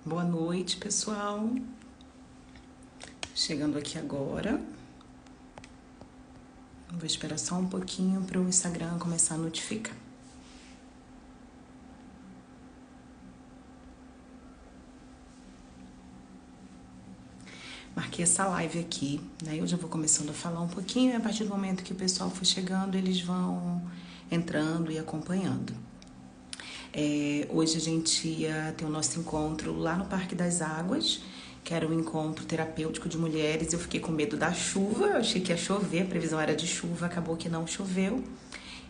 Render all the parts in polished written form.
Boa noite, pessoal. Chegando aqui agora. Vou esperar só um pouquinho para o Instagram começar a notificar. Marquei essa live aqui, né? Eu já vou começando a falar um pouquinho e a partir do momento que o pessoal for chegando, eles vão entrando e acompanhando. Hoje a gente ia ter o nosso encontro lá no Parque das Águas, que era um encontro terapêutico de mulheres. Eu fiquei com medo da chuva, eu achei que ia chover, a previsão era de chuva, acabou que não choveu.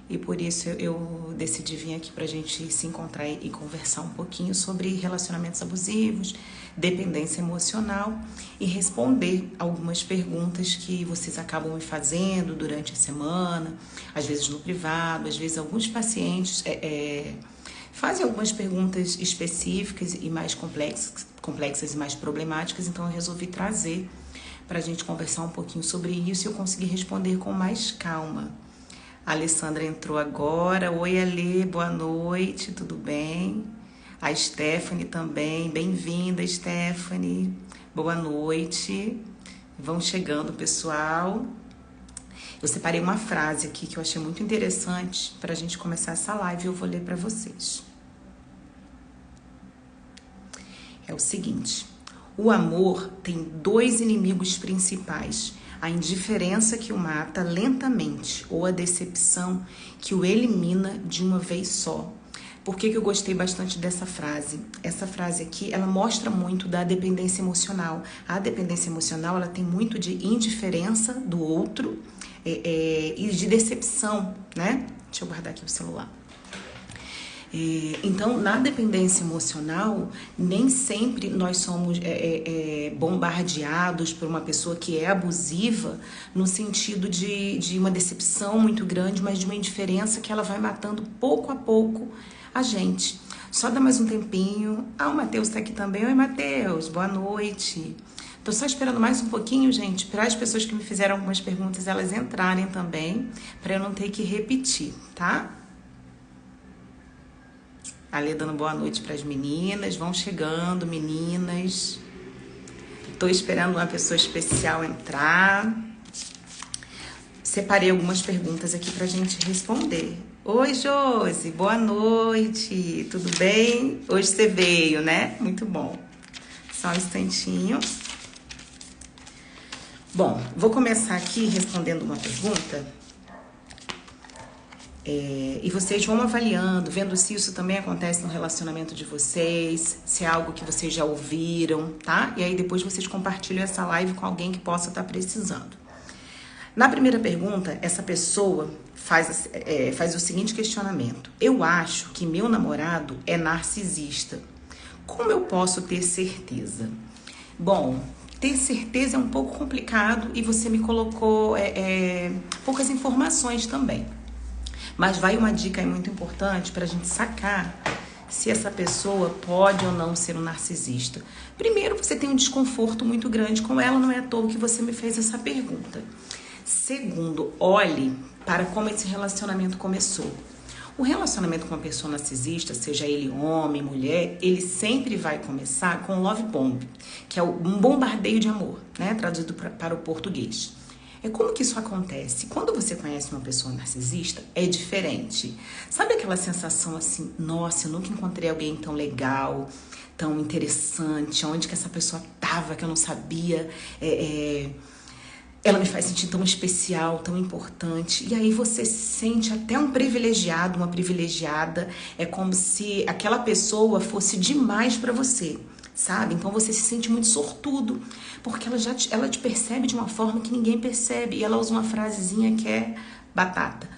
E por isso eu decidi vir aqui pra gente se encontrar e conversar um pouquinho sobre relacionamentos abusivos, dependência emocional e responder algumas perguntas que vocês acabam me fazendo durante a semana, às vezes no privado, às vezes alguns pacientes fazem algumas perguntas específicas e mais complexas e mais problemáticas, então eu resolvi trazer pra gente conversar um pouquinho sobre isso e eu consegui responder com mais calma. A Alessandra entrou agora. Oi, Alê, boa noite, tudo bem? A Stephanie também, bem-vinda, Stephanie. Boa noite. Vão chegando, pessoal. Eu separei uma frase aqui que eu achei muito interessante para a gente começar essa live e eu vou ler para vocês. É o seguinte: o amor tem dois inimigos principais. A indiferença que o mata lentamente ou a decepção que o elimina de uma vez só. Por que eu gostei bastante dessa frase? Essa frase aqui, ela mostra muito da dependência emocional. A dependência emocional, ela tem muito de indiferença do outro e de decepção, né? Deixa eu guardar aqui o celular. Então, na dependência emocional, nem sempre nós somos bombardeados por uma pessoa que é abusiva no sentido de uma decepção muito grande, mas de uma indiferença que ela vai matando pouco a pouco a gente. Só dá mais um tempinho. O Matheus tá aqui também. Oi, Matheus, boa noite. Tô só esperando mais um pouquinho, gente, para as pessoas que me fizeram algumas perguntas, elas entrarem também, para eu não ter que repetir, tá? A Lê dando boa noite para as meninas. Vão chegando, meninas. Tô esperando uma pessoa especial entrar. Separei algumas perguntas aqui pra gente responder. Oi, Josi, boa noite. Tudo bem? Hoje você veio, né? Muito bom. Só um instantinho. Bom, vou começar aqui respondendo uma pergunta. E vocês vão avaliando, vendo se isso também acontece no relacionamento de vocês, se é algo que vocês já ouviram, tá? E aí depois vocês compartilham essa live com alguém que possa estar precisando. Na primeira pergunta, essa pessoa faz o seguinte questionamento: eu acho que meu namorado é narcisista. Como eu posso ter certeza? Bom, ter certeza é um pouco complicado e você me colocou poucas informações também. Mas vai uma dica aí muito importante para a gente sacar se essa pessoa pode ou não ser um narcisista. Primeiro, você tem um desconforto muito grande com ela, não é à toa que você me fez essa pergunta. Segundo, olhe para como esse relacionamento começou. O relacionamento com uma pessoa narcisista, seja ele homem, mulher, ele sempre vai começar com love bomb, que é um bombardeio de amor, né? Traduzido para o português. Como que isso acontece? Quando você conhece uma pessoa narcisista, é diferente. Sabe aquela sensação assim, nossa, eu nunca encontrei alguém tão legal, tão interessante, onde que essa pessoa tava, que eu não sabia, ela me faz sentir tão especial, tão importante. E aí você se sente até um privilegiado, uma privilegiada, é como se aquela pessoa fosse demais pra você. Sabe? Então você se sente muito sortudo, porque ela te percebe de uma forma que ninguém percebe. E ela usa uma frasezinha que é batata.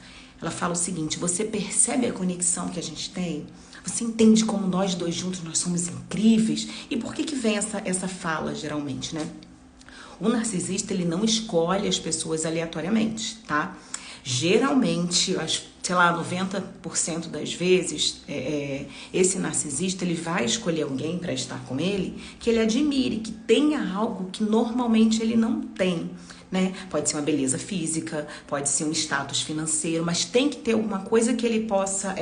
Ela fala o seguinte: você percebe a conexão que a gente tem? Você entende como nós dois juntos nós somos incríveis? E por que vem essa fala, geralmente, né? O narcisista, ele não escolhe as pessoas aleatoriamente, tá? Geralmente, sei lá, 90% das vezes, esse narcisista, ele vai escolher alguém para estar com ele que ele admire, que tenha algo que normalmente ele não tem, né? Pode ser uma beleza física, pode ser um status financeiro, mas tem que ter alguma coisa que ele possa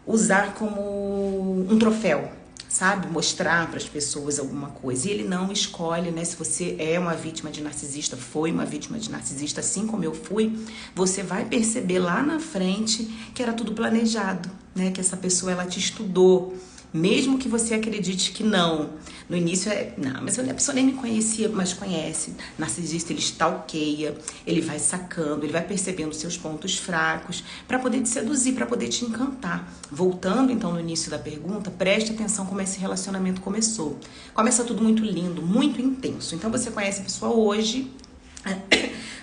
usar como um troféu, sabe, mostrar para as pessoas alguma coisa. E ele não escolhe, né? Se você é uma vítima de narcisista, foi uma vítima de narcisista, assim como eu fui, você vai perceber lá na frente que era tudo planejado, né? Que essa pessoa, ela te estudou. Mesmo que você acredite que não. No início não, mas a pessoa nem me conhecia, mas conhece. Narcisista, ele stalkeia, ele vai sacando, ele vai percebendo seus pontos fracos para poder te seduzir, para poder te encantar. Voltando então no início da pergunta, preste atenção como esse relacionamento começou. Começa tudo muito lindo, muito intenso. Então você conhece a pessoa hoje,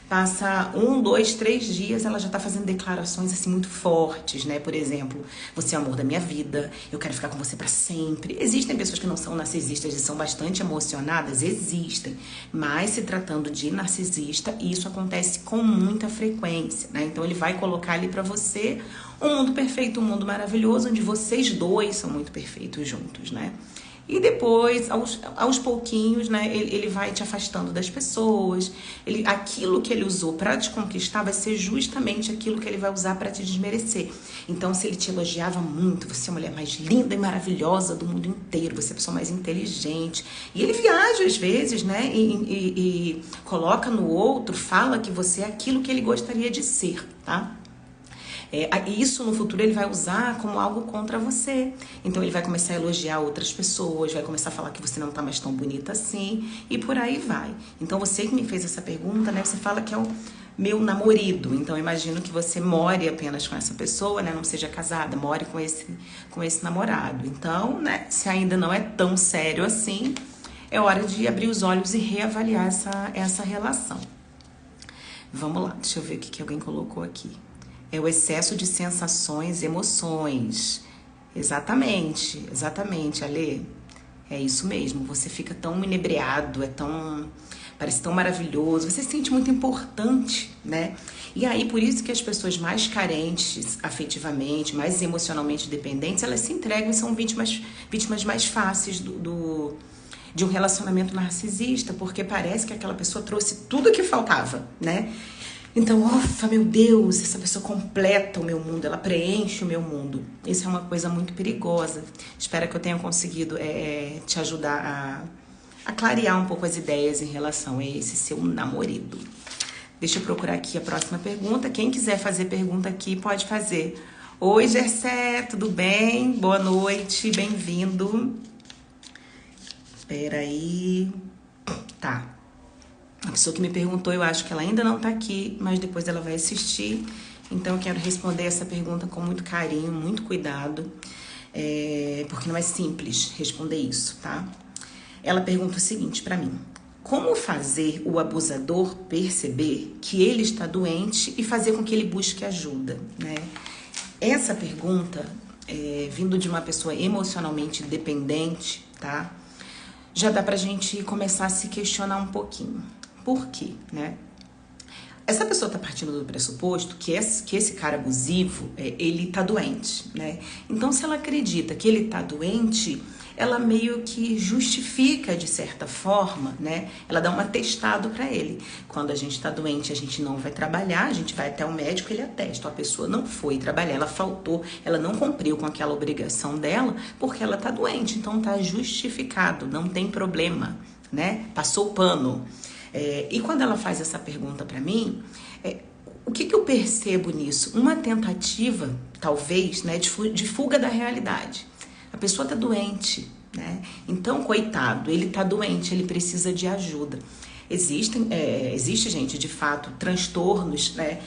passa 1, 2, 3 dias, ela já tá fazendo declarações assim muito fortes, né? Por exemplo, você é o amor da minha vida, eu quero ficar com você pra sempre. Existem pessoas que não são narcisistas e são bastante emocionadas? Existem. Mas se tratando de narcisista, isso acontece com muita frequência, né? Então ele vai colocar ali pra você um mundo perfeito, um mundo maravilhoso, onde vocês dois são muito perfeitos juntos, né? E depois, aos pouquinhos, né, ele vai te afastando das pessoas. Aquilo que ele usou para te conquistar vai ser justamente aquilo que ele vai usar para te desmerecer. Então, se ele te elogiava muito, você é a mulher mais linda e maravilhosa do mundo inteiro, você é a pessoa mais inteligente. E ele viaja às vezes, né, e coloca no outro, fala que você é aquilo que ele gostaria de ser, tá? Isso no futuro ele vai usar como algo contra você. Então ele vai começar a elogiar outras pessoas, vai começar a falar que você não tá mais tão bonita assim, e por aí vai. Então você que me fez essa pergunta, né, você fala que é o meu namorado. Então eu imagino que você more apenas com essa pessoa, né, não seja casada, more com esse namorado. Então, né, se ainda não é tão sério assim, é hora de abrir os olhos e reavaliar essa relação. Vamos lá, deixa eu ver o que alguém colocou aqui. É o excesso de sensações, emoções. Exatamente, Ale. É isso mesmo, você fica tão inebriado, parece tão maravilhoso, você se sente muito importante, né? E aí, por isso que as pessoas mais carentes afetivamente, mais emocionalmente dependentes, elas se entregam e são vítimas mais fáceis de um relacionamento narcisista, porque parece que aquela pessoa trouxe tudo o que faltava, né? Então, ufa, meu Deus, essa pessoa completa o meu mundo, ela preenche o meu mundo. Isso é uma coisa muito perigosa. Espero que eu tenha conseguido te ajudar a clarear um pouco as ideias em relação a esse seu namorado. Deixa eu procurar aqui a próxima pergunta. Quem quiser fazer pergunta aqui, pode fazer. Oi, Gercé, tudo bem? Boa noite, bem-vindo. Espera aí. Tá. A pessoa que me perguntou, eu acho que ela ainda não tá aqui, mas depois ela vai assistir. Então eu quero responder essa pergunta com muito carinho, muito cuidado, porque não é simples responder isso, tá? Ela pergunta o seguinte pra mim: como fazer o abusador perceber que ele está doente e fazer com que ele busque ajuda, né? Essa pergunta, vindo de uma pessoa emocionalmente dependente, tá? Já dá pra gente começar a se questionar um pouquinho. Por quê, né? Essa pessoa tá partindo do pressuposto que esse cara abusivo, ele tá doente, né? Então, se ela acredita que ele tá doente, ela meio que justifica de certa forma, né? Ela dá um atestado pra ele. Quando a gente tá doente, a gente não vai trabalhar, a gente vai até o médico, ele atesta. A pessoa não foi trabalhar, ela faltou, ela não cumpriu com aquela obrigação dela porque ela tá doente. Então, tá justificado, não tem problema, né? Passou o pano. E quando ela faz essa pergunta pra mim, o que eu percebo nisso? Uma tentativa, talvez, né, de fuga da realidade. A pessoa tá doente, né? Então, coitado, ele tá doente, ele precisa de ajuda. Existe, gente, de fato, transtornos, né?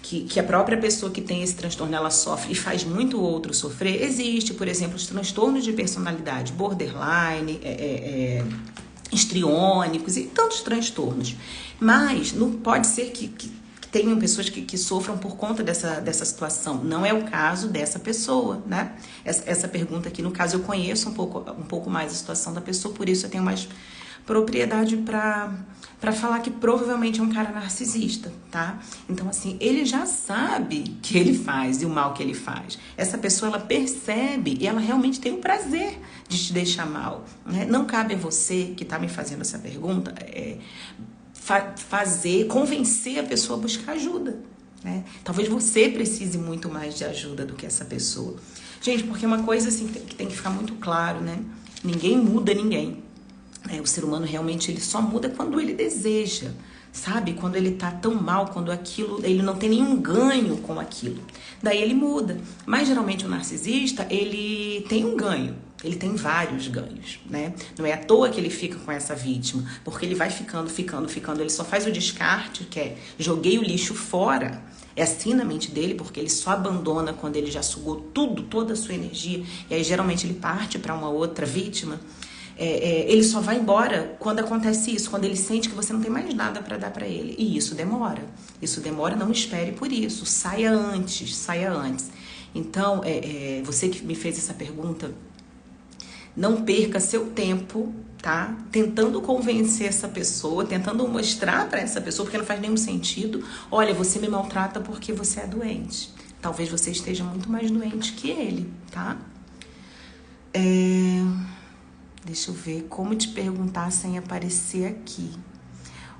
Que a própria pessoa que tem esse transtorno, ela sofre e faz muito outro sofrer. Existe, por exemplo, os transtornos de personalidade, borderline, histriônicos e tantos transtornos. Mas não pode ser que tenham pessoas que sofram por conta dessa situação. Não é o caso dessa pessoa, né? Essa pergunta aqui, no caso, eu conheço um pouco mais a situação da pessoa, por isso eu tenho mais propriedade para falar que provavelmente é um cara narcisista, tá? Então, assim, ele já sabe que ele faz e o mal que ele faz. Essa pessoa, ela percebe e ela realmente tem o prazer de te deixar mal, né? Não cabe a você, que tá me fazendo essa pergunta, convencer a pessoa a buscar ajuda, né? Talvez você precise muito mais de ajuda do que essa pessoa. Gente, porque uma coisa assim que tem que ficar muito claro, né? Ninguém muda ninguém. O ser humano realmente ele só muda quando ele deseja, sabe? Quando ele tá tão mal, quando aquilo, ele não tem nenhum ganho com aquilo. Daí ele muda. Mas geralmente o narcisista, ele tem um ganho. Ele tem vários ganhos, né? Não é à toa que ele fica com essa vítima, porque ele vai ficando. Ele só faz o descarte, que é joguei o lixo fora. É assim na mente dele, porque ele só abandona quando ele já sugou tudo, toda a sua energia. E aí geralmente ele parte para uma outra vítima. Ele só vai embora quando acontece isso, quando ele sente que você não tem mais nada para dar para ele. E isso demora. Isso demora, não espere por isso. Saia antes, saia antes. Então, você que me fez essa pergunta, não perca seu tempo, tá? Tentando convencer essa pessoa, tentando mostrar para essa pessoa, porque não faz nenhum sentido. Olha, você me maltrata porque você é doente. Talvez você esteja muito mais doente que ele, tá? Deixa eu ver como te perguntar sem aparecer aqui.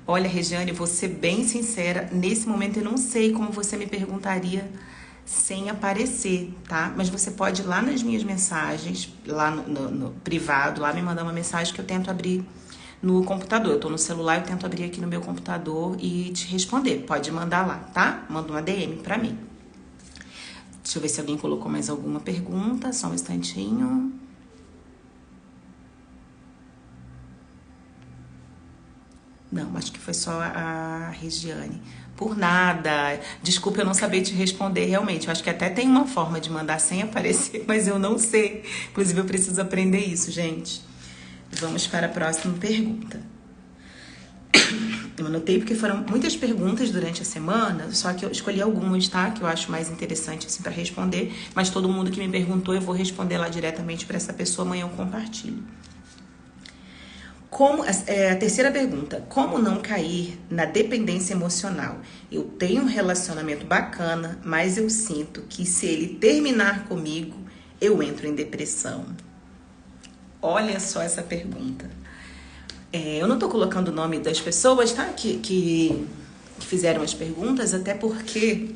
Olha, Regiane, vou ser bem sincera. Nesse momento eu não sei como você me perguntaria sem aparecer, tá? Mas você pode ir lá nas minhas mensagens, lá no privado, lá me mandar uma mensagem que eu tento abrir no computador. Eu tô no celular, eu tento abrir aqui no meu computador e te responder. Pode mandar lá, tá? Manda uma DM pra mim. Deixa eu ver se alguém colocou mais alguma pergunta. Só um instantinho. Não, acho que foi só a Regiane. Por nada. Desculpa eu não saber te responder realmente. Eu acho que até tem uma forma de mandar sem aparecer, mas eu não sei. Inclusive, eu preciso aprender isso, gente. Vamos para a próxima pergunta. Eu anotei porque foram muitas perguntas durante a semana, só que eu escolhi algumas, tá? Que eu acho mais interessante assim para responder. Mas todo mundo que me perguntou, eu vou responder lá diretamente para essa pessoa. Amanhã eu compartilho. A terceira pergunta, como não cair na dependência emocional? Eu tenho um relacionamento bacana, mas eu sinto que se ele terminar comigo, eu entro em depressão. Olha só essa pergunta. Eu não tô colocando o nome das pessoas, tá? Que fizeram as perguntas, até porque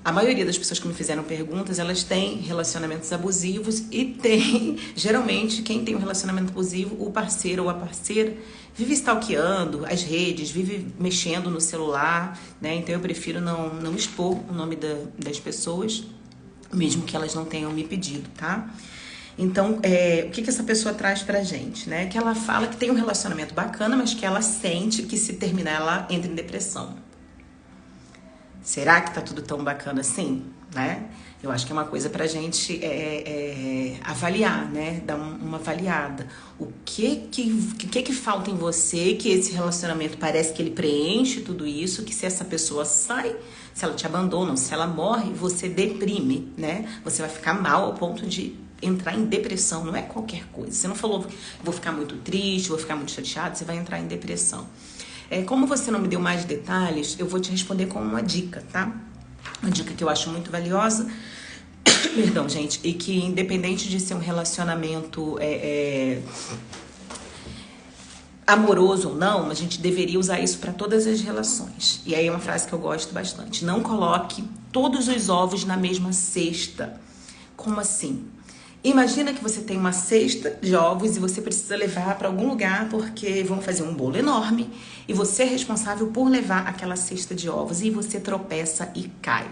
a maioria das pessoas que me fizeram perguntas, elas têm relacionamentos abusivos e tem, geralmente, quem tem um relacionamento abusivo, o parceiro ou a parceira, vive stalkeando as redes, vive mexendo no celular, né? Então eu prefiro não expor o nome das pessoas, mesmo que elas não tenham me pedido, tá? Então, o que essa pessoa traz pra gente, né? Que ela fala que tem um relacionamento bacana, mas que ela sente que se terminar ela entra em depressão. Será que tá tudo tão bacana assim, né? Eu acho que é uma coisa pra gente avaliar, né? Dar uma avaliada. O que falta em você que esse relacionamento parece que ele preenche tudo isso, que se essa pessoa sai, se ela te abandona, se ela morre, você deprime, né? Você vai ficar mal ao ponto de entrar em depressão, não é qualquer coisa. Você não falou, vou ficar muito triste, vou ficar muito chateado, você vai entrar em depressão. Como você não me deu mais detalhes, eu vou te responder com uma dica, tá? Uma dica que eu acho muito valiosa, perdão, gente, e que independente de ser um relacionamento amoroso ou não, a gente deveria usar isso para todas as relações. E aí é uma frase que eu gosto bastante. Não coloque todos os ovos na mesma cesta. Como assim? Imagina que você tem uma cesta de ovos e você precisa levar para algum lugar porque vão fazer um bolo enorme e você é responsável por levar aquela cesta de ovos e você tropeça e cai.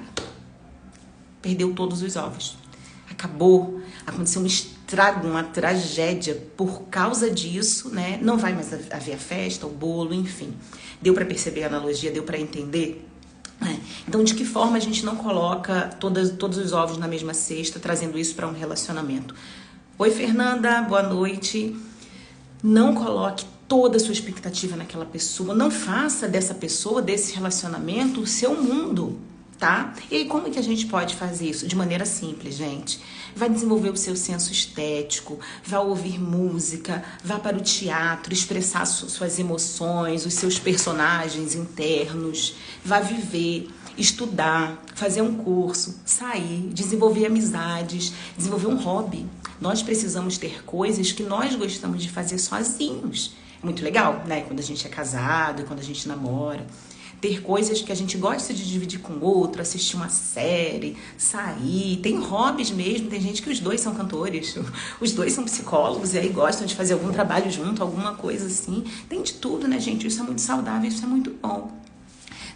Perdeu todos os ovos. Acabou. Aconteceu um estrago, uma tragédia por causa disso, né? Não vai mais haver a festa, o bolo, enfim. Deu para perceber a analogia? Deu para entender? Então, de que forma a gente não coloca todos os ovos na mesma cesta, trazendo isso para um relacionamento? Oi, Fernanda, boa noite. Não coloque toda a sua expectativa naquela pessoa. Não faça dessa pessoa, desse relacionamento, o seu mundo, tá? E aí, como que a gente pode fazer isso? De maneira simples, gente. Vai desenvolver o seu senso estético, vai ouvir música, vá para o teatro, expressar suas emoções, os seus personagens internos, vai viver, estudar, fazer um curso, sair, desenvolver amizades, desenvolver um hobby. Nós precisamos ter coisas que nós gostamos de fazer sozinhos. É muito legal, né? Quando a gente é casado, quando a gente namora. ter coisas que a gente gosta de dividir com o outro, assistir uma série, sair. Tem hobbies mesmo, tem gente que os dois são cantores, os dois são psicólogos e aí gostam de fazer algum trabalho junto, alguma coisa assim. Tem de tudo, né, gente? Isso é muito saudável, isso é muito bom.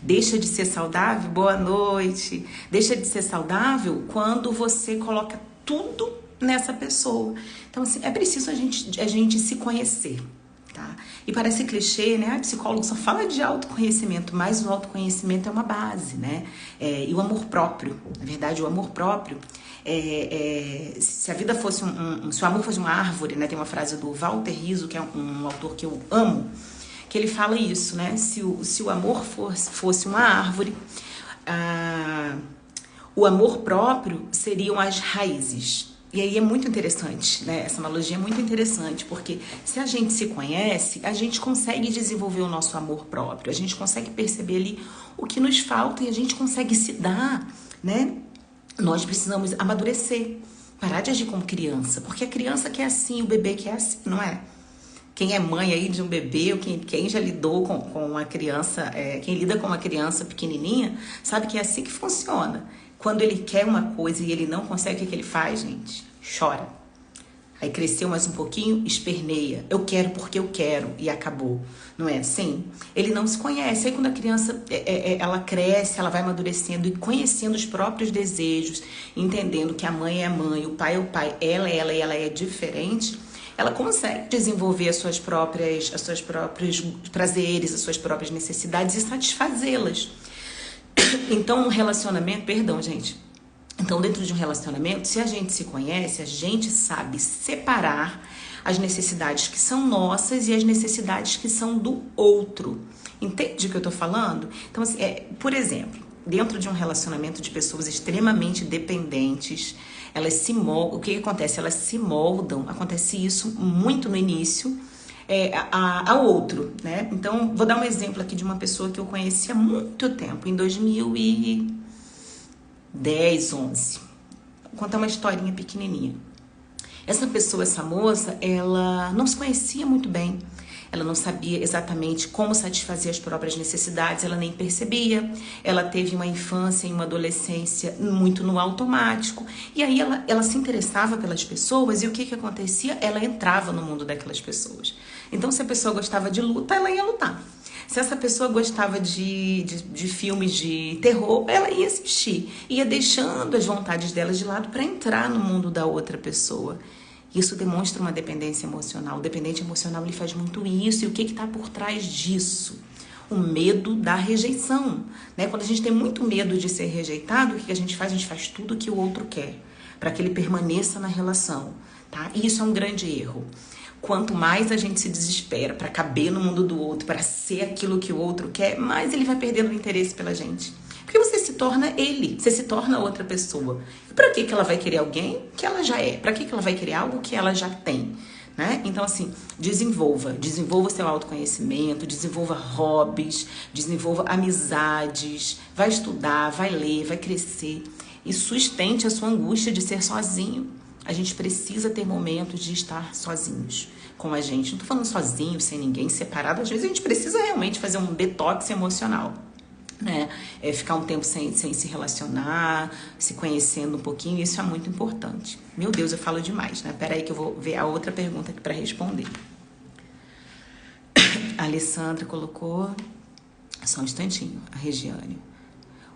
Deixa de ser saudável? Boa noite. Deixa de ser saudável quando você coloca tudo nessa pessoa. Então, assim, é preciso a gente se conhecer, tá? E parece clichê, né? A psicólogo só fala de autoconhecimento, mas o autoconhecimento é uma base, né? E o amor próprio, na verdade, o amor próprio, se a vida fosse se o amor fosse uma árvore, né? Tem uma frase do Walter Rizzo, que é um autor que eu amo, que ele fala isso, né? Se o amor fosse uma árvore, o amor próprio seriam as raízes. E aí é muito interessante, né? Essa analogia é muito interessante, porque se a gente se conhece, a gente consegue desenvolver o nosso amor próprio, a gente consegue perceber ali o que nos falta e a gente consegue se dar, né? Nós precisamos amadurecer, parar de agir como criança, porque a criança quer assim, o bebê quer assim, não é? Quem é mãe aí de um bebê, ou quem já lidou com uma criança, quem lida com uma criança pequenininha, sabe que é assim que funciona. Quando ele quer uma coisa e ele não consegue, o que ele faz, gente? Chora. Aí cresceu mais um pouquinho, esperneia. Eu quero porque eu quero e acabou. Não é assim? Ele não se conhece. Aí quando a criança ela cresce, ela vai amadurecendo e conhecendo os próprios desejos, entendendo que a mãe é a mãe, o pai é o pai, ela e ela é diferente, ela consegue desenvolver os seus próprios prazeres, as suas próprias necessidades e satisfazê-las. Então, um relacionamento, perdão, gente. Então, dentro de um relacionamento, se a gente se conhece, a gente sabe separar as necessidades que são nossas e as necessidades que são do outro. Entende o que eu tô falando? Então, assim, por exemplo, dentro de um relacionamento de pessoas extremamente dependentes, elas se moldam. O que acontece? Elas se moldam. Acontece isso muito no início. Ao outro, né? Então, vou dar um exemplo aqui de uma pessoa que eu conheci há muito tempo, em 2010, 11. Vou contar uma historinha pequenininha. Essa pessoa, essa moça, ela não se conhecia muito bem. Ela não sabia exatamente como satisfazer as próprias necessidades, ela nem percebia. Ela teve uma infância e uma adolescência muito no automático. E aí ela se interessava pelas pessoas e o que acontecia? Ela entrava no mundo daquelas pessoas. Então, se a pessoa gostava de luta, ela ia lutar. Se essa pessoa gostava de filmes de terror, ela ia assistir. Ia deixando as vontades dela de lado para entrar no mundo da outra pessoa. Isso demonstra uma dependência emocional. O dependente emocional, ele faz muito isso. E o que está por trás disso? O medo da rejeição, né? Quando a gente tem muito medo de ser rejeitado, o que a gente faz? A gente faz tudo o que o outro quer, para que ele permaneça na relação, tá? E isso é um grande erro. Quanto mais a gente se desespera para caber no mundo do outro, para ser aquilo que o outro quer, mais ele vai perdendo o interesse pela gente. Porque você se torna ele, você se torna outra pessoa. E para que ela vai querer alguém que ela já é? Para que ela vai querer algo que ela já tem? Né? Então, assim, desenvolva seu autoconhecimento, desenvolva hobbies, desenvolva amizades, vai estudar, vai ler, vai crescer e sustente a sua angústia de ser sozinho. A gente precisa ter momentos de estar sozinhos com a gente. Não tô falando sozinho, sem ninguém, separado. Às vezes a gente precisa realmente fazer um detox emocional, né? Ficar um tempo sem se relacionar, se conhecendo um pouquinho, isso é muito importante. Meu Deus, eu falo demais, né? Peraí que eu vou ver a outra pergunta aqui para responder. A Alessandra colocou, só um instantinho, a Regiane.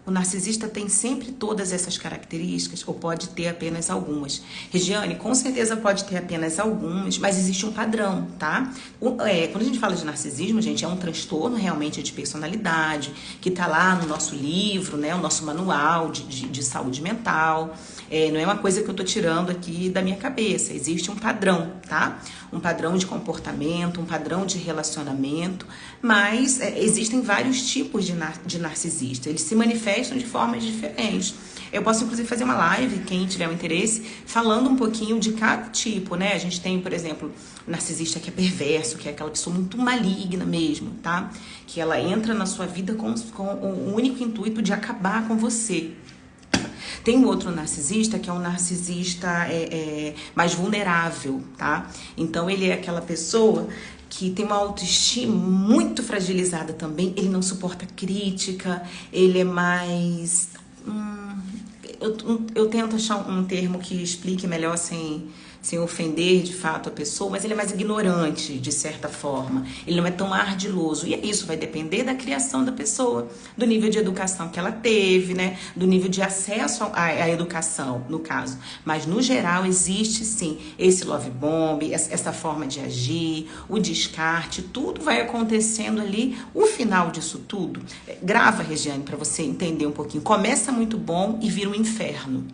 O narcisista tem sempre todas essas características ou pode ter apenas algumas? Regiane, com certeza pode ter apenas algumas, mas existe um padrão, tá? Quando a gente fala de narcisismo, gente, é um transtorno realmente de personalidade, que tá lá no nosso livro, né? O nosso manual de saúde mental. Não é uma coisa que eu tô tirando aqui da minha cabeça. Existe um padrão, tá? Um padrão de comportamento, um padrão de relacionamento, mas existem vários tipos de narcisista. Eles se manifestam de formas diferentes. Eu posso, inclusive, fazer uma live, quem tiver um interesse, falando um pouquinho de cada tipo, né? A gente tem, por exemplo, narcisista que é perverso, que é aquela pessoa muito maligna mesmo, tá? Que ela entra na sua vida com o único intuito de acabar com você. Tem um outro narcisista que é um narcisista mais vulnerável, tá? Então ele é aquela pessoa que tem uma autoestima muito fragilizada também, ele não suporta crítica, ele é mais... eu tento achar um termo que explique melhor sem ofender de fato a pessoa, mas ele é mais ignorante, de certa forma. Ele não é tão ardiloso. E isso vai depender da criação da pessoa, do nível de educação que ela teve, né? Do nível de acesso à educação, no caso. Mas, no geral, existe, sim, esse love bomb, essa forma de agir, o descarte, tudo vai acontecendo ali. O final disso tudo, grava, Regiane, para você entender um pouquinho. Começa muito bom e vira um inferno.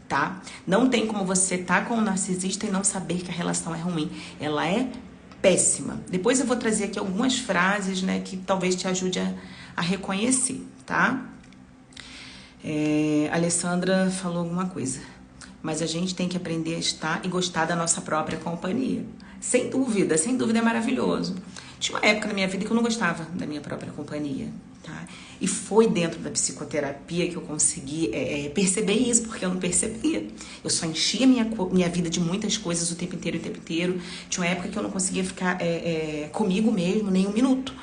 Tá? Não tem como você estar com um narcisista e não saber que a relação é ruim. Ela é péssima. Depois eu vou trazer aqui algumas frases, né, que talvez te ajude a reconhecer, tá? A Alessandra falou alguma coisa. Mas a gente tem que aprender a estar e gostar da nossa própria companhia. Sem dúvida é maravilhoso. Tinha uma época na minha vida que eu não gostava da minha própria companhia, tá? E foi dentro da psicoterapia que eu consegui perceber isso, porque eu não percebia. Eu só enchia minha vida de muitas coisas o tempo inteiro. Tinha uma época que eu não conseguia ficar comigo mesmo nem um minuto.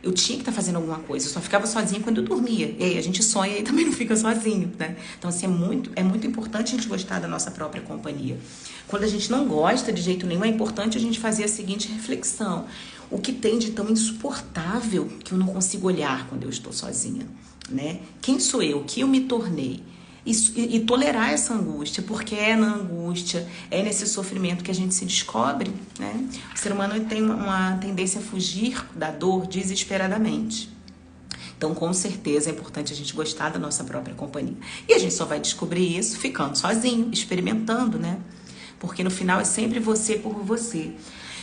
Eu tinha que estar fazendo alguma coisa. Eu só ficava sozinha quando eu dormia. E aí a gente sonha e também não fica sozinho, né? Então, assim, é muito importante a gente gostar da nossa própria companhia. Quando a gente não gosta de jeito nenhum, é importante a gente fazer a seguinte reflexão. O que tem de tão insuportável que eu não consigo olhar quando eu estou sozinha, né? Quem sou eu? O que eu me tornei? E tolerar essa angústia, porque é na angústia, é nesse sofrimento que a gente se descobre, né? O ser humano tem uma tendência a fugir da dor desesperadamente. Então, com certeza, é importante a gente gostar da nossa própria companhia. E a gente só vai descobrir isso ficando sozinho, experimentando, né? Porque no final é sempre você por você.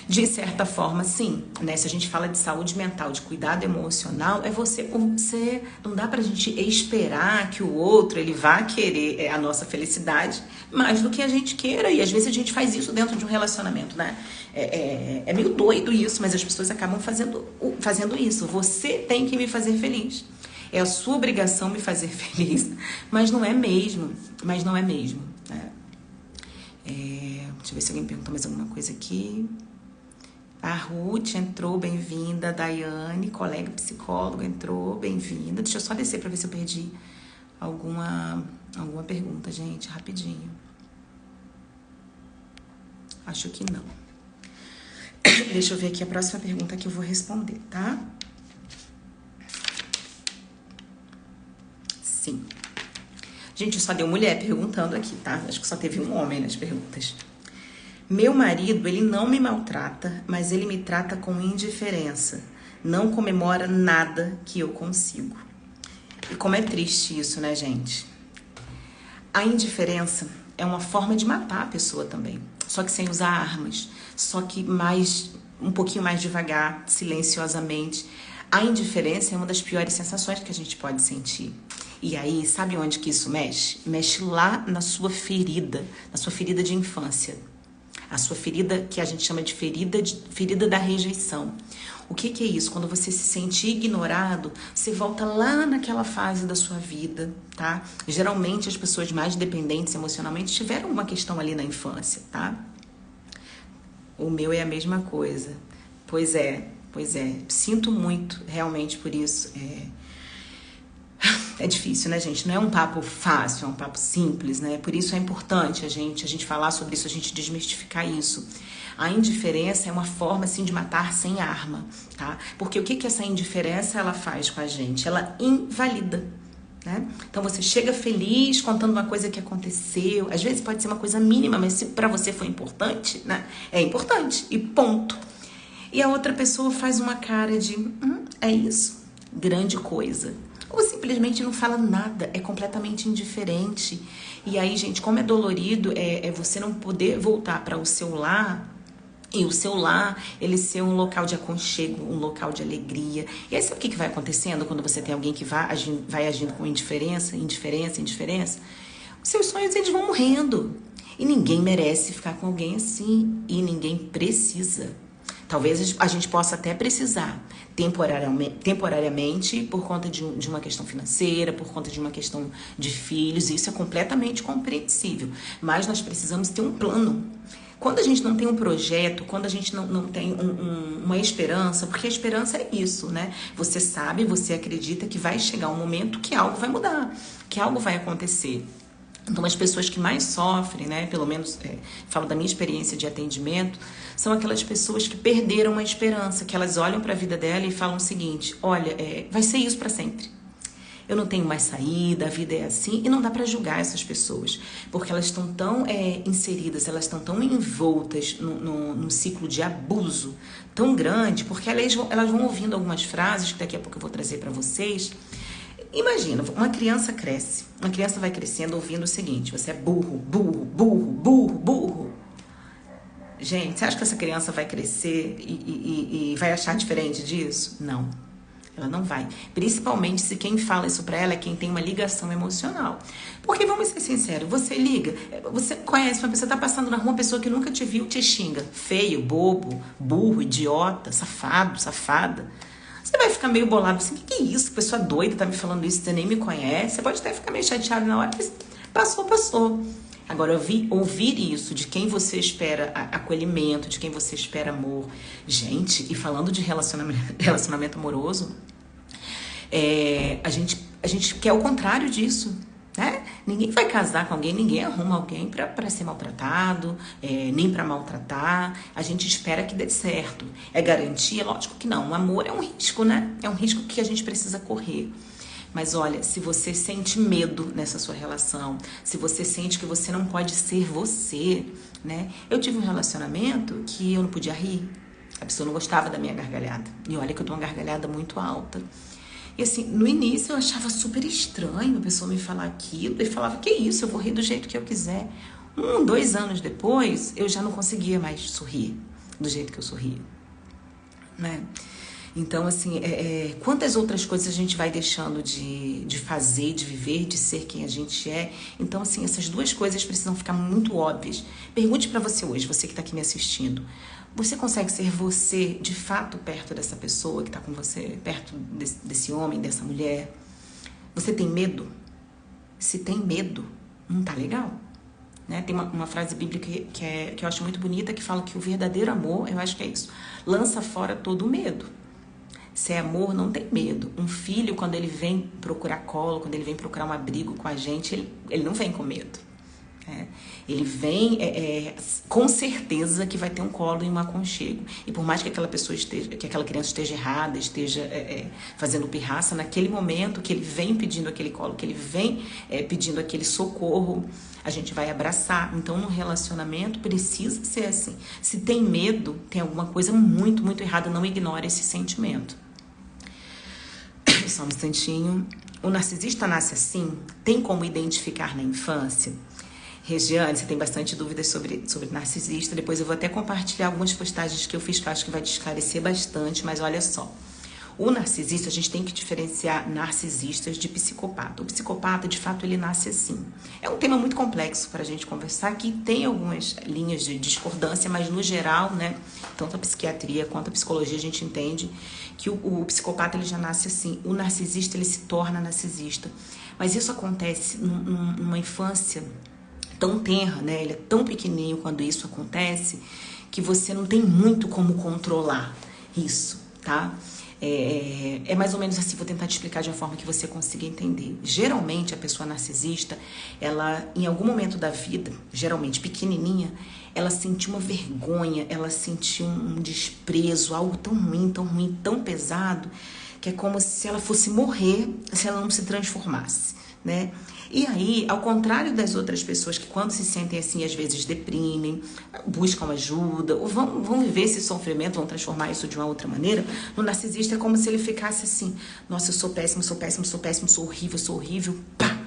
De certa forma, sim, né? Se a gente fala de saúde mental, de cuidado emocional, é você por você. Não dá pra gente esperar que o outro ele vá querer a nossa felicidade mais do que a gente queira. E às vezes a gente faz isso dentro de um relacionamento, né? É meio doido isso, mas as pessoas acabam fazendo isso. Você tem que me fazer feliz. É a sua obrigação me fazer feliz, mas não é mesmo. Né? Deixa eu ver se alguém perguntou mais alguma coisa aqui. A Ruth entrou, bem-vinda. A Daiane, colega psicóloga, entrou, bem-vinda. Deixa eu só descer para ver se eu perdi alguma pergunta, gente, rapidinho. Acho que não. Deixa eu ver aqui a próxima pergunta que eu vou responder, tá? Sim. Gente, só deu mulher perguntando aqui, tá? Acho que só teve um homem nas perguntas. Meu marido, ele não me maltrata, mas ele me trata com indiferença. Não comemora nada que eu consigo. E como é triste isso, né, gente? A indiferença é uma forma de matar a pessoa também. Só que sem usar armas. Só que um pouquinho mais devagar, silenciosamente. A indiferença é uma das piores sensações que a gente pode sentir. E aí, sabe onde que isso mexe? Mexe lá na sua ferida de infância. A sua ferida, que a gente chama de ferida da rejeição. O que é isso? Quando você se sente ignorado, você volta lá naquela fase da sua vida, tá? Geralmente, as pessoas mais dependentes emocionalmente tiveram uma questão ali na infância, tá? O meu é a mesma coisa. Pois é. Sinto muito, realmente, por isso. É difícil, né, gente? Não é um papo fácil, é um papo simples, né? Por isso é importante a gente falar sobre isso, a gente desmistificar isso. A indiferença é uma forma, assim, de matar sem arma, tá? Porque o que essa indiferença, ela faz com a gente? Ela invalida, né? Então, você chega feliz contando uma coisa que aconteceu. Às vezes pode ser uma coisa mínima, mas se pra você foi importante, né? É importante e ponto. E a outra pessoa faz uma cara de, é isso, grande coisa. Ou simplesmente não fala nada, é completamente indiferente. E aí, gente, como é dolorido você não poder voltar para o seu lar, e o seu lar, ele ser um local de aconchego, um local de alegria. E aí, sabe o que vai acontecendo quando você tem alguém que vai agindo com indiferença? Os seus sonhos, eles vão morrendo. E ninguém merece ficar com alguém assim. E ninguém precisa. Talvez a gente possa até precisar temporariamente por conta de uma questão financeira, por conta de uma questão de filhos, isso é completamente compreensível. Mas nós precisamos ter um plano. Quando a gente não tem um projeto, quando a gente não tem uma esperança, porque a esperança é isso, né? Você sabe, você acredita que vai chegar um momento que algo vai mudar, que algo vai acontecer. Então, as pessoas que mais sofrem, né, pelo menos falo da minha experiência de atendimento, são aquelas pessoas que perderam a esperança, que elas olham para a vida dela e falam o seguinte: olha, vai ser isso para sempre. Eu não tenho mais saída, a vida é assim, e não dá para julgar essas pessoas, porque elas estão tão inseridas, elas estão tão envoltas num ciclo de abuso tão grande, porque elas vão ouvindo algumas frases que daqui a pouco eu vou trazer para vocês. Imagina, uma criança cresce, uma criança vai crescendo ouvindo o seguinte: você é burro, burro, burro, burro, burro. Gente, você acha que essa criança vai crescer e vai achar diferente disso? Não, ela não vai. Principalmente se quem fala isso pra ela é quem tem uma ligação emocional. Porque, vamos ser sinceros, você liga, você conhece uma pessoa, tá passando na rua, uma pessoa que nunca te viu te xinga. Feio, bobo, burro, idiota, safado, safada. Você vai ficar meio bolado assim: que é isso? Pessoa doida tá me falando isso, você nem me conhece. Você pode até ficar meio chateado na hora, mas passou, passou. Agora, ouvir isso de quem você espera acolhimento, de quem você espera amor. Gente, e falando de relacionamento amoroso, a gente quer o contrário disso, né? Ninguém vai casar com alguém, ninguém arruma alguém pra ser maltratado, nem pra maltratar. A gente espera que dê certo. É garantia? Lógico que não. O amor é um risco, né? É um risco que a gente precisa correr. Mas olha, se você sente medo nessa sua relação, se você sente que você não pode ser você, né? Eu tive um relacionamento que eu não podia rir. A pessoa não gostava da minha gargalhada. E olha que eu tenho uma gargalhada muito alta. E assim, no início eu achava super estranho a pessoa me falar aquilo. E falava: que isso, eu vou rir do jeito que eu quiser. 2 anos depois, eu já não conseguia mais sorrir do jeito que eu sorria, né? Então, assim, quantas outras coisas a gente vai deixando de fazer, de viver, de ser quem a gente é. Então, assim, essas duas coisas precisam ficar muito óbvias. Pergunte pra você hoje, você que tá aqui me assistindo: você consegue ser você, de fato, perto dessa pessoa que tá com você, perto desse homem, dessa mulher? Você tem medo? Se tem medo, não tá legal, né? Tem uma frase bíblica que eu acho muito bonita, que fala que o verdadeiro amor, eu acho que é isso, lança fora todo o medo. Se é amor, não tem medo. Um filho, quando ele vem procurar colo, quando ele vem procurar um abrigo com a gente, ele não vem com medo. Ele vem com certeza que vai ter um colo e um aconchego. E por mais que aquela criança esteja errada, esteja fazendo pirraça, naquele momento que ele vem pedindo aquele colo, que ele vem pedindo aquele socorro, a gente vai abraçar. Então, no relacionamento precisa ser assim. Se tem medo, tem alguma coisa muito, muito errada. Não ignore esse sentimento. Só um instantinho. O narcisista nasce assim? Tem como identificar na infância? Regiane, você tem bastante dúvidas sobre narcisista. Depois eu vou até compartilhar algumas postagens que eu fiz, que eu acho que vai te esclarecer bastante. Mas olha só. O narcisista, a gente tem que diferenciar narcisistas de psicopata. O psicopata, de fato, ele nasce assim. É um tema muito complexo para a gente conversar, que tem algumas linhas de discordância, mas no geral, né, tanto a psiquiatria quanto a psicologia, a gente entende que o psicopata, ele já nasce assim. O narcisista, ele se torna narcisista. Mas isso acontece numa infância tão tenra, né? Ele é tão pequenininho quando isso acontece, que você não tem muito como controlar isso, tá? É mais ou menos assim, vou tentar te explicar de uma forma que você consiga entender. Geralmente, a pessoa narcisista, ela, em algum momento da vida, geralmente pequenininha, ela sentiu uma vergonha, ela sentiu um desprezo, algo tão ruim, tão pesado, que é como se ela fosse morrer se ela não se transformasse, né? E aí, ao contrário das outras pessoas que quando se sentem assim, às vezes deprimem, buscam ajuda, ou vão viver esse sofrimento, vão transformar isso de uma outra maneira, no narcisista é como se ele ficasse assim: nossa, eu sou péssimo, sou péssimo, sou péssimo, sou horrível, pá!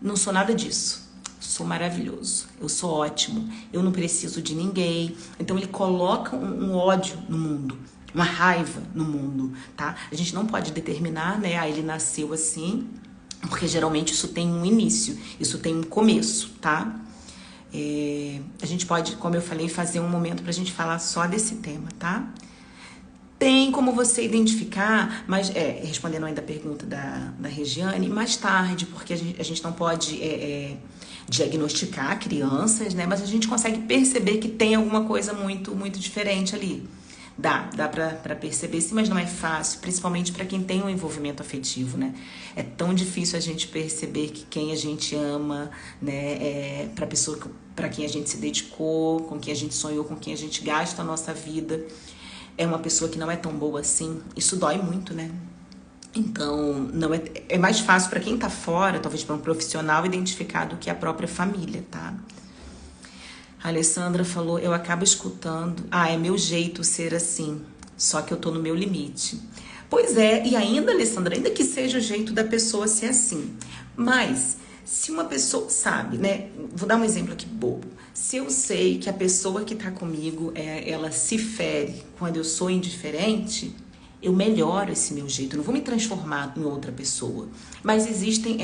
Não sou nada disso. Sou maravilhoso, eu sou ótimo, eu não preciso de ninguém. Então ele coloca um ódio no mundo, uma raiva no mundo, tá? A gente não pode determinar, né? Ah, ele nasceu assim, porque geralmente isso tem um início, isso tem um começo, tá? A gente pode, como eu falei, fazer um momento pra gente falar só desse tema, tá? Tem como você identificar, mas respondendo ainda a pergunta da Regiane, mais tarde, porque a gente não pode diagnosticar crianças, né? Mas a gente consegue perceber que tem alguma coisa muito, muito diferente ali. Dá pra perceber, sim, mas não é fácil, principalmente para quem tem um envolvimento afetivo, né? É tão difícil a gente perceber que quem a gente ama, né, pra pessoa para quem a gente se dedicou, com quem a gente sonhou, com quem a gente gasta a nossa vida, é uma pessoa que não é tão boa assim. Isso dói muito, né? Então, não é mais fácil para quem tá fora, talvez para um profissional, identificar do que a própria família, tá? A Alessandra falou, eu acabo escutando, é meu jeito ser assim, só que eu tô no meu limite. Pois é, e ainda, Alessandra, ainda que seja o jeito da pessoa ser assim, mas se uma pessoa sabe, né, vou dar um exemplo aqui bobo, se eu sei que a pessoa que tá comigo, ela se fere quando eu sou indiferente, eu melhoro esse meu jeito, eu não vou me transformar em outra pessoa, mas existem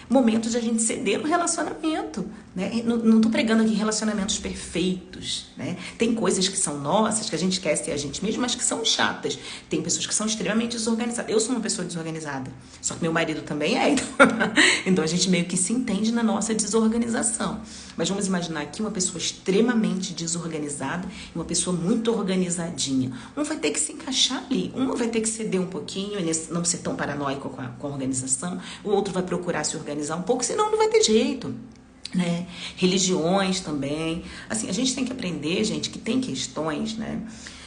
momentos de a gente ceder no relacionamento, né? Não tô pregando aqui relacionamentos perfeitos, né? Tem coisas que são nossas, que a gente quer ser a gente mesmo, mas que são chatas. Tem pessoas que são extremamente desorganizadas. Eu sou uma pessoa desorganizada, só que meu marido também é. Então a gente meio que se entende na nossa desorganização. Mas vamos imaginar aqui uma pessoa extremamente desorganizada e uma pessoa muito organizadinha. Um vai ter que se encaixar ali, um vai ter que ceder um pouquinho, não ser tão paranoico com a organização, o outro vai procurar se organizar um pouco, senão não vai ter jeito, né? Religiões também. Assim, a gente tem que aprender, gente, que tem questões, né,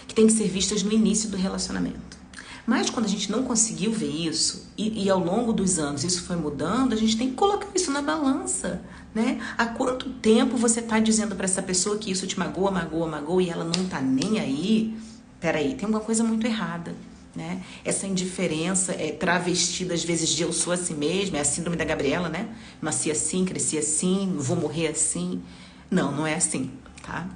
que tem que ser vistas no início do relacionamento. Mas quando a gente não conseguiu ver isso, e ao longo dos anos isso foi mudando, a gente tem que colocar isso na balança, né? Há quanto tempo você tá dizendo para essa pessoa que isso te magoa, e ela não tá nem aí? Peraí, tem alguma coisa muito errada, né? Essa indiferença é travestida às vezes de eu sou assim mesmo, é a síndrome da Gabriela, né? Nasci assim, cresci assim, vou morrer assim. Não é assim, tá?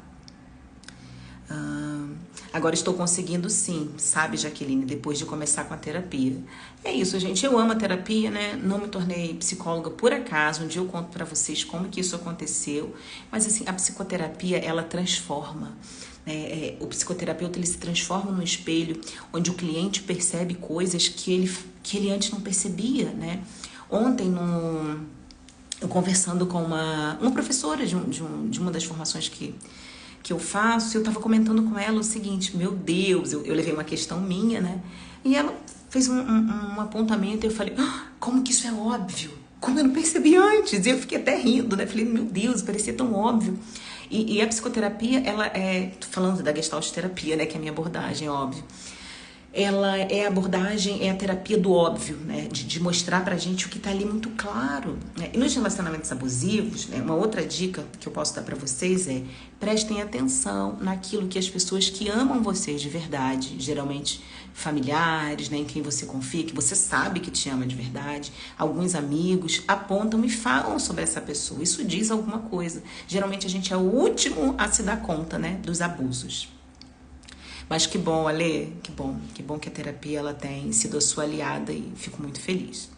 Agora estou conseguindo sim, sabe, Jaqueline, depois de começar com a terapia. É isso, gente, eu amo a terapia, né? Não me tornei psicóloga por acaso, um dia eu conto pra vocês como que isso aconteceu. Mas assim, a psicoterapia, ela transforma. O psicoterapeuta, ele se transforma no espelho, onde o cliente percebe coisas que ele antes não percebia, né? Ontem, eu conversando com uma professora de uma das formações que eu faço, eu estava comentando com ela o seguinte, meu Deus, eu levei uma questão minha, né? E ela fez um apontamento e eu falei, como que isso é óbvio? Como eu não percebi antes? E eu fiquei até rindo, né? Falei, meu Deus, parecia tão óbvio. E a psicoterapia, ela tô falando da Gestalt terapia, né? Que é a minha abordagem, óbvio. Ela é a abordagem, é a terapia do óbvio, né? De mostrar pra gente o que tá ali muito claro, né? E nos relacionamentos abusivos, né? Uma outra dica que eu posso dar pra vocês é prestem atenção naquilo que as pessoas que amam vocês de verdade, geralmente familiares, né? Em quem você confia, que você sabe que te ama de verdade, alguns amigos apontam e falam sobre essa pessoa. Isso diz alguma coisa. Geralmente a gente é o último a se dar conta, né? Dos abusos. Mas que bom, Ale, que bom que a terapia ela tem sido a sua aliada e fico muito feliz.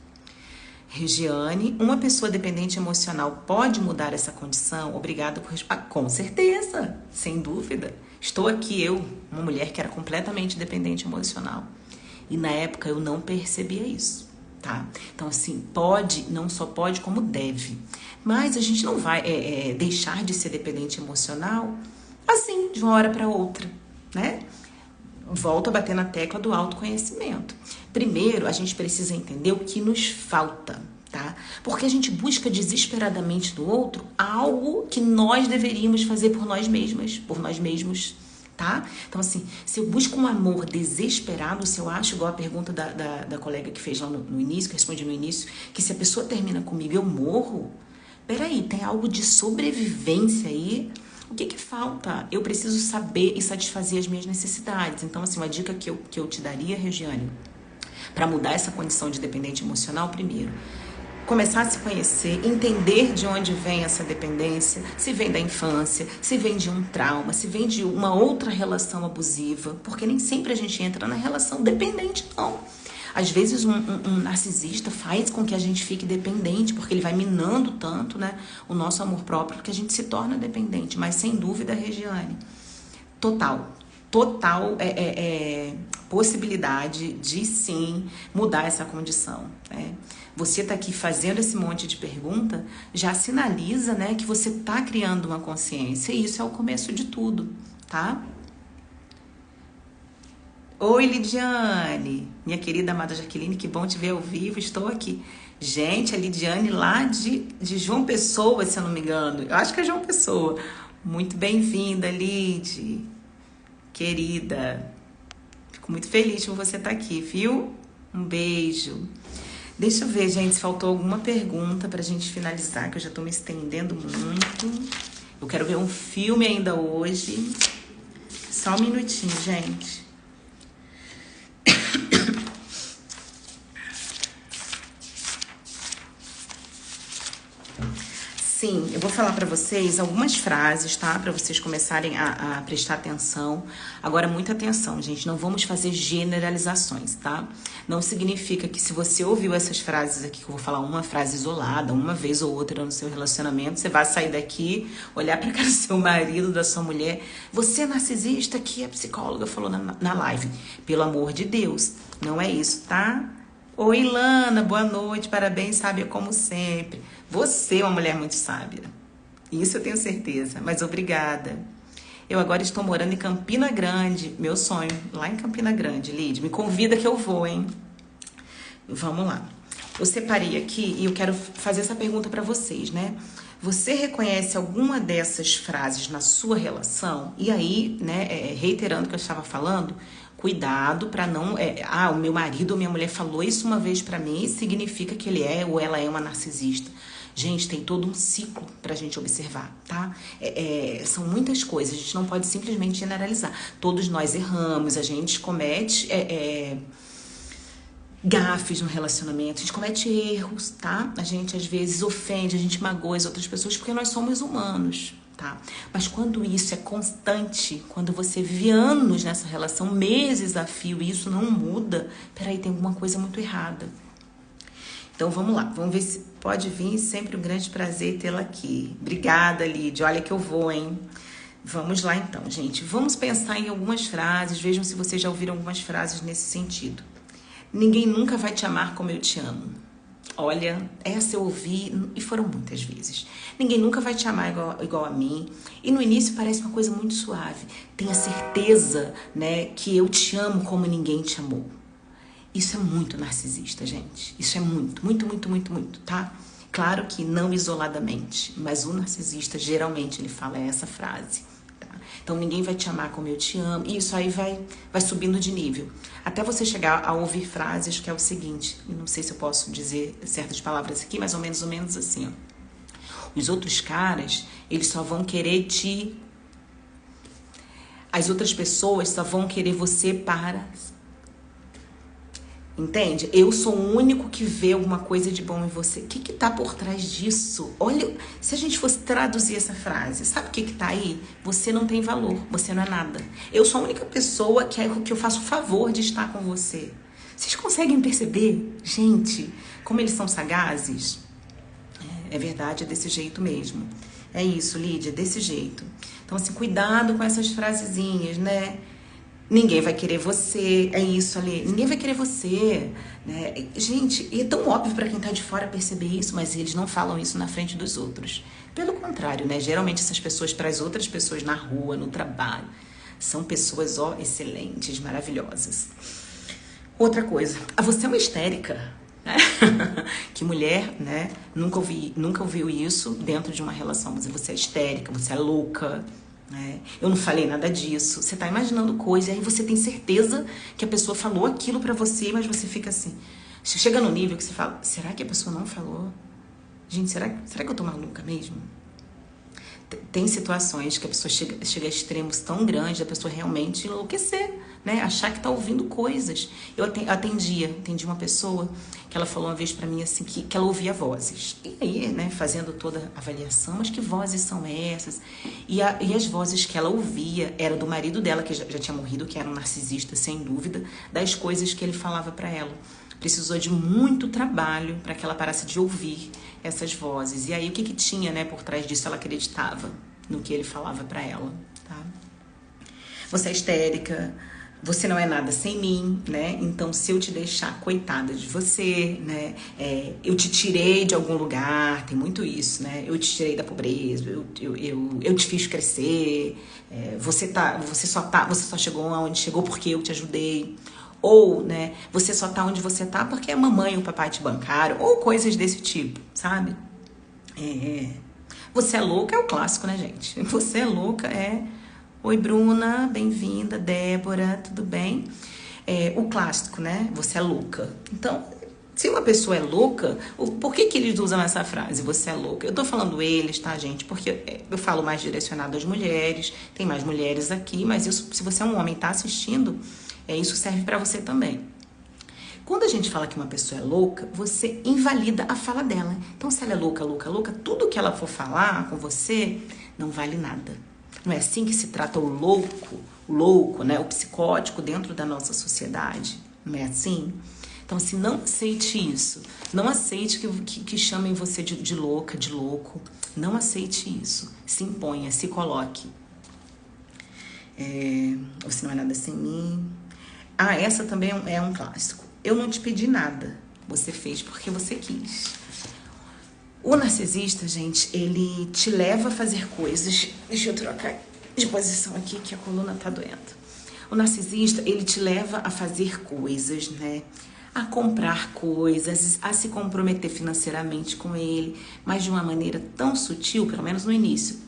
Regiane, uma pessoa dependente emocional pode mudar essa condição? Obrigada por responder. Com certeza, sem dúvida. Estou aqui, uma mulher que era completamente dependente emocional. E na época eu não percebia isso, tá? Então assim, pode, não só pode, como deve. Mas a gente não vai deixar de ser dependente emocional assim, de uma hora para outra, né? Volto a bater na tecla do autoconhecimento. Primeiro, a gente precisa entender o que nos falta, tá? Porque a gente busca desesperadamente no outro algo que nós deveríamos fazer por nós mesmos, tá? Então, assim, se eu busco um amor desesperado, se eu acho, igual a pergunta da colega que fez lá no início, que respondi no início, que se a pessoa termina comigo, eu morro. Peraí, tem algo de sobrevivência aí. O que falta? Eu preciso saber e satisfazer as minhas necessidades. Então, assim, uma dica que eu te daria, Regiane, para mudar essa condição de dependente emocional, primeiro, começar a se conhecer, entender de onde vem essa dependência, se vem da infância, se vem de um trauma, se vem de uma outra relação abusiva, porque nem sempre a gente entra na relação dependente, não. Às vezes um narcisista faz com que a gente fique dependente, porque ele vai minando tanto, né, o nosso amor próprio, que a gente se torna dependente. Mas sem dúvida, Regiane, total, total possibilidade de sim mudar essa condição, né? Você tá aqui fazendo esse monte de pergunta, já sinaliza, né, que você tá criando uma consciência, e isso é o começo de tudo, tá? Oi, Lidiane, minha querida amada Jaqueline, que bom te ver ao vivo, estou aqui. Gente, a Lidiane lá de João Pessoa, se eu não me engano, eu acho que é João Pessoa. Muito bem-vinda, Lid, querida. Fico muito feliz por você estar aqui, viu? Um beijo. Deixa eu ver, gente, se faltou alguma pergunta pra gente finalizar, que eu já tô me estendendo muito. Eu quero ver um filme ainda hoje. Só um minutinho, gente. Sim, eu vou falar pra vocês algumas frases, tá? Pra vocês começarem a prestar atenção. Agora, muita atenção, gente. Não vamos fazer generalizações, tá? Não significa que se você ouviu essas frases aqui, que eu vou falar uma frase isolada, uma vez ou outra no seu relacionamento, você vai sair daqui, olhar pra cara do seu marido, da sua mulher. Você é narcisista, que a psicóloga falou na live. Pelo amor de Deus, não é isso, tá? Oi, Lana, boa noite, parabéns, sábia como sempre. Você é uma mulher muito sábia, isso eu tenho certeza, mas obrigada. Eu agora estou morando em Campina Grande, meu sonho, lá em Campina Grande, Lid, me convida que eu vou, hein? Vamos lá. Eu separei aqui e eu quero fazer essa pergunta para vocês, né? Você reconhece alguma dessas frases na sua relação? E aí, né, reiterando o que eu estava falando, cuidado para não... o meu marido ou minha mulher falou isso uma vez para mim, significa que ele é ou ela é uma narcisista. Gente, tem todo um ciclo pra gente observar, tá? São muitas coisas, a gente não pode simplesmente generalizar. Todos nós erramos, a gente comete gafes no relacionamento, a gente comete erros, tá? A gente às vezes ofende, a gente magoa as outras pessoas porque nós somos humanos, tá? Mas quando isso é constante, quando você vive anos nessa relação, meses a fio, e isso não muda, peraí, tem alguma coisa muito errada. Então vamos lá, vamos ver se pode vir, sempre um grande prazer tê-la aqui. Obrigada, Lid, olha que eu vou, hein? Vamos lá então, gente. Vamos pensar em algumas frases, vejam se vocês já ouviram algumas frases nesse sentido. Ninguém nunca vai te amar como eu te amo. Olha, essa eu ouvi e foram muitas vezes. Ninguém nunca vai te amar igual a mim. E no início parece uma coisa muito suave. Tenha certeza, né, que eu te amo como ninguém te amou. Isso é muito narcisista, gente. Isso é muito, muito, muito, muito, muito, tá? Claro que não isoladamente, mas o narcisista, geralmente, ele fala essa frase, tá? Então, ninguém vai te amar como eu te amo. E isso aí vai subindo de nível. Até você chegar a ouvir frases que é o seguinte, eu não sei se eu posso dizer certas palavras aqui, mas ou menos assim, ó. Os outros caras, eles só vão querer te... As outras pessoas só vão querer você para... Entende? Eu sou o único que vê alguma coisa de bom em você. O que tá por trás disso? Olha, se a gente fosse traduzir essa frase, sabe o que tá aí? Você não tem valor, você não é nada. Eu sou a única pessoa que eu faço o favor de estar com você. Vocês conseguem perceber, gente, como eles são sagazes? É verdade, é desse jeito mesmo. É isso, Lídia, é desse jeito. Então, assim, cuidado com essas frasezinhas, né? Ninguém vai querer você, é isso ali, ninguém vai querer você, né? Gente, e é tão óbvio para quem tá de fora perceber isso, mas eles não falam isso na frente dos outros. Pelo contrário, né? Geralmente essas pessoas, para as outras pessoas na rua, no trabalho, são pessoas, ó, excelentes, maravilhosas. Outra coisa, você é uma histérica, né? Que mulher, né? Nunca ouviu isso dentro de uma relação. Você é histérica, você é louca. Eu não falei nada disso. Você tá imaginando coisa, aí você tem certeza que a pessoa falou aquilo pra você, mas você fica assim. Você chega no nível que você fala, será que a pessoa não falou? Gente, será que eu tô maluca mesmo? Tem situações que a pessoa chega a extremos tão grandes, a pessoa realmente enlouquecer, né? Achar que tá ouvindo coisas. Eu atendi uma pessoa que ela falou uma vez pra mim assim, que ela ouvia vozes. E aí, né, fazendo toda a avaliação, mas que vozes são essas? E as vozes que ela ouvia era do marido dela, que já tinha morrido, que era um narcisista, sem dúvida, das coisas que ele falava pra ela. Precisou de muito trabalho para que ela parasse de ouvir essas vozes. E aí, o que tinha, né, por trás disso? Ela acreditava no que ele falava para ela, tá? Você é histérica, você não é nada sem mim, né? Então, se eu te deixar, coitada de você, né? Eu te tirei de algum lugar, tem muito isso, né? Eu te tirei da pobreza, eu te fiz crescer, você só chegou onde chegou porque eu te ajudei. Ou, né, você só tá onde você tá porque a mamãe e o papai te bancaram, ou coisas desse tipo, sabe? Você é louca é o clássico, né, gente? Você é louca Oi, Bruna, bem-vinda. Débora, tudo bem? O clássico, né? Você é louca. Então, se uma pessoa é louca, por que eles usam essa frase? Você é louca. Eu tô falando eles, tá, gente? Porque eu falo mais direcionado às mulheres, tem mais mulheres aqui, mas isso, se você é um homem e tá assistindo, isso serve pra você também. Quando a gente fala que uma pessoa é louca, você invalida a fala dela. Então, se ela é louca, louca, louca, tudo que ela for falar com você não vale nada. Não é assim que se trata o louco, né? O psicótico dentro da nossa sociedade. Não é assim? Então, assim, não aceite isso. Não aceite que chamem você de louca, de louco. Não aceite isso. Se imponha, se coloque. Você não é nada sem mim. Essa também é um clássico. Eu não te pedi nada. Você fez porque você quis. O narcisista, gente, ele te leva a fazer coisas... Deixa eu trocar de posição aqui que a coluna tá doendo. O narcisista, ele te leva a fazer coisas, né? A comprar coisas, a se comprometer financeiramente com ele, mas de uma maneira tão sutil, pelo menos no início,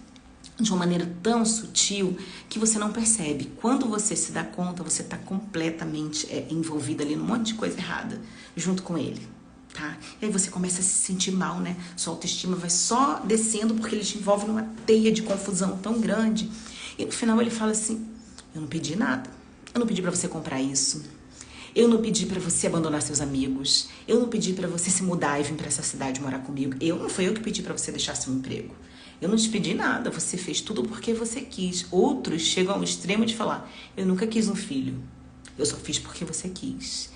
de uma maneira tão sutil que você não percebe. Quando você se dá conta, você tá completamente envolvida ali num monte de coisa errada junto com ele. Tá? E aí você começa a se sentir mal, né? Sua autoestima vai só descendo porque ele te envolve numa teia de confusão tão grande. E no final ele fala assim, eu não pedi nada. Eu não pedi pra você comprar isso. Eu não pedi pra você abandonar seus amigos. Eu não pedi pra você se mudar e vir pra essa cidade morar comigo. Não foi eu que pedi pra você deixar seu emprego. Eu não te pedi nada. Você fez tudo porque você quis. Outros chegam ao extremo de falar, eu nunca quis um filho. Eu só fiz porque você quis.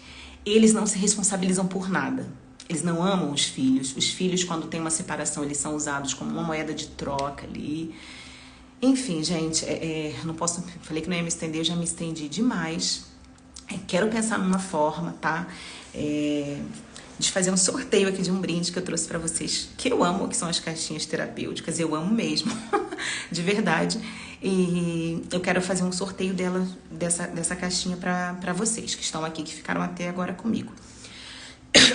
Eles não se responsabilizam por nada. Eles não amam os filhos. Os filhos, quando tem uma separação, eles são usados como uma moeda de troca ali. Enfim, gente, não posso... Falei que não ia me estender, eu já me estendi demais. Quero pensar numa forma, tá? De fazer um sorteio aqui de um brinde que eu trouxe pra vocês, que eu amo, que são as caixinhas terapêuticas. Eu amo mesmo, de verdade. E eu quero fazer um sorteio dessa caixinha pra vocês, que estão aqui, que ficaram até agora comigo.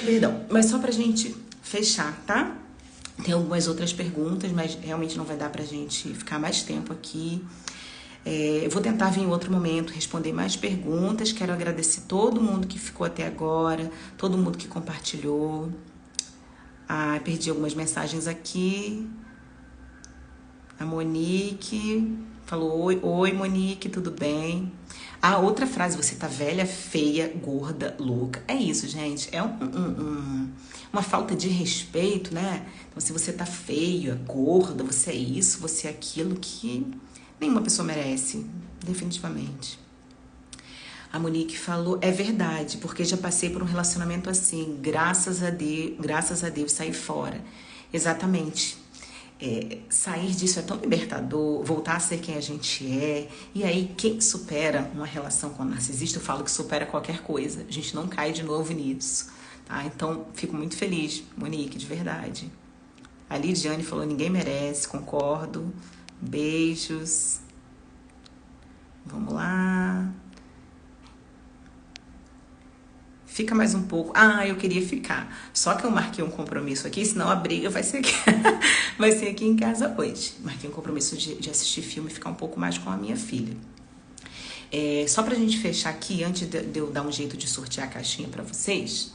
Perdão, mas só pra gente fechar, tá? Tem algumas outras perguntas, mas realmente não vai dar pra gente ficar mais tempo aqui. Eu vou tentar vir em outro momento responder mais perguntas. Quero agradecer todo mundo que ficou até agora, todo mundo que compartilhou. Perdi algumas mensagens aqui. A Monique falou, oi Monique, tudo bem? Outra frase, você tá velha, feia, gorda, louca. É isso, gente. É uma falta de respeito, né? Então, se você tá feia, gorda, você é isso, você é aquilo que nenhuma pessoa merece, definitivamente. A Monique falou, é verdade, porque já passei por um relacionamento assim, graças a Deus saí fora. Exatamente. Sair disso é tão libertador, voltar a ser quem a gente é. E aí, quem supera uma relação com o narcisista, eu falo que supera qualquer coisa. A gente não cai de novo nisso, tá? Então, fico muito feliz, Monique, de verdade. A Lidiane falou, ninguém merece, concordo. Beijos. Vamos lá. Fica mais um pouco. Eu queria ficar. Só que eu marquei um compromisso aqui, senão a briga vai ser aqui, vai ser aqui em casa hoje. Marquei um compromisso de assistir filme e ficar um pouco mais com a minha filha. Só pra gente fechar aqui, antes de eu dar um jeito de sortear a caixinha pra vocês.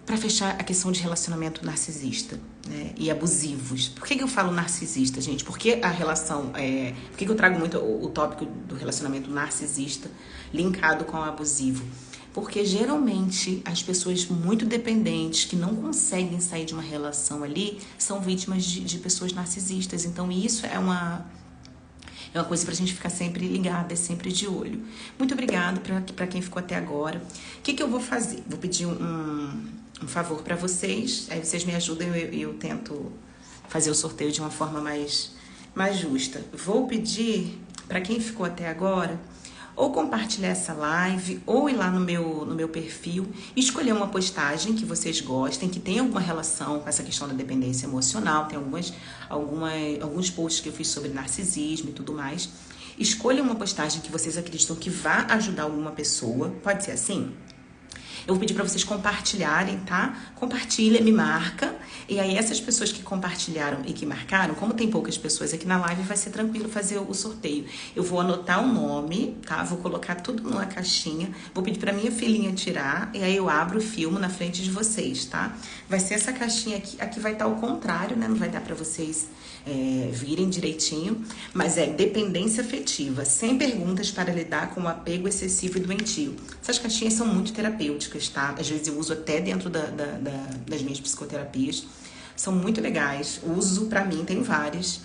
Pra fechar a questão de relacionamento narcisista, né, e abusivos. Por que eu falo narcisista, gente? Porque a relação... por que eu trago muito o tópico do relacionamento narcisista linkado com o abusivo? Porque geralmente as pessoas muito dependentes, que não conseguem sair de uma relação ali, são vítimas de pessoas narcisistas. Então isso é uma coisa pra gente ficar sempre ligada, sempre de olho. Muito obrigada pra quem ficou até agora. O que eu vou fazer? Vou pedir um favor pra vocês, aí vocês me ajudam e eu tento fazer o sorteio de uma forma mais mais justa. Vou pedir para quem ficou até agora ou compartilhar essa live, ou ir lá no meu perfil, escolher uma postagem que vocês gostem, que tenha alguma relação com essa questão da dependência emocional. Tem alguns posts que eu fiz sobre narcisismo e tudo mais. Escolha uma postagem que vocês acreditam que vá ajudar alguma pessoa. Pode ser assim? Eu vou pedir para vocês compartilharem, tá? Compartilha, me marca. E aí essas pessoas que compartilharam e que marcaram, como tem poucas pessoas aqui na live, vai ser tranquilo fazer o sorteio. Eu vou anotar o nome, tá? Vou colocar tudo numa caixinha. Vou pedir para minha filhinha tirar e aí eu abro o filme na frente de vocês, tá? Vai ser essa caixinha aqui. Aqui vai estar ao contrário, né? Não vai dar para vocês virem direitinho. Mas é dependência afetiva, sem perguntas para lidar com o apego excessivo e doentio. Essas caixinhas são muito terapêuticas, tá? Às vezes eu uso até dentro das minhas psicoterapias. São muito legais. Uso pra mim, tem várias.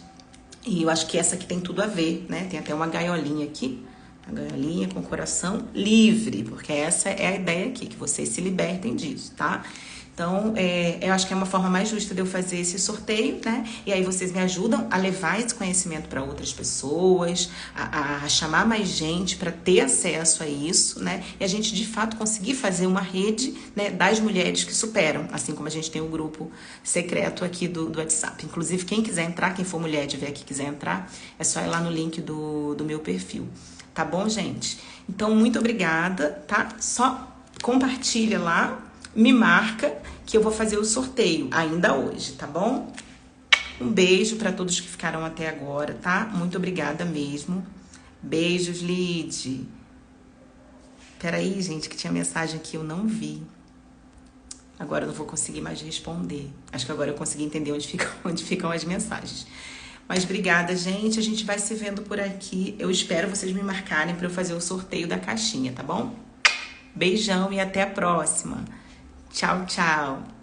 E eu acho que essa aqui tem tudo a ver, né? Tem até uma gaiolinha aqui. Uma gaiolinha com coração livre. Porque essa é a ideia aqui, que vocês se libertem disso, tá? Então, eu acho que é uma forma mais justa de eu fazer esse sorteio, né? E aí vocês me ajudam a levar esse conhecimento para outras pessoas, a chamar mais gente para ter acesso a isso, né? E a gente, de fato, conseguir fazer uma rede, né, das mulheres que superam, assim como a gente tem um grupo secreto aqui do WhatsApp. Inclusive, quem quiser entrar, quem for mulher e tiver que quiser entrar, é só ir lá no link do meu perfil. Tá bom, gente? Então, muito obrigada, tá? Só compartilha lá, me marca que eu vou fazer o sorteio ainda hoje, tá bom? Um beijo para todos que ficaram até agora, tá? Muito obrigada mesmo. Beijos, Lid. Peraí, gente, que tinha mensagem aqui, eu não vi. Agora eu não vou conseguir mais responder. Acho que agora eu consegui entender onde ficam as mensagens. Mas obrigada, gente. A gente vai se vendo por aqui. Eu espero vocês me marcarem para eu fazer o sorteio da caixinha, tá bom? Beijão e até a próxima. Tchau, tchau.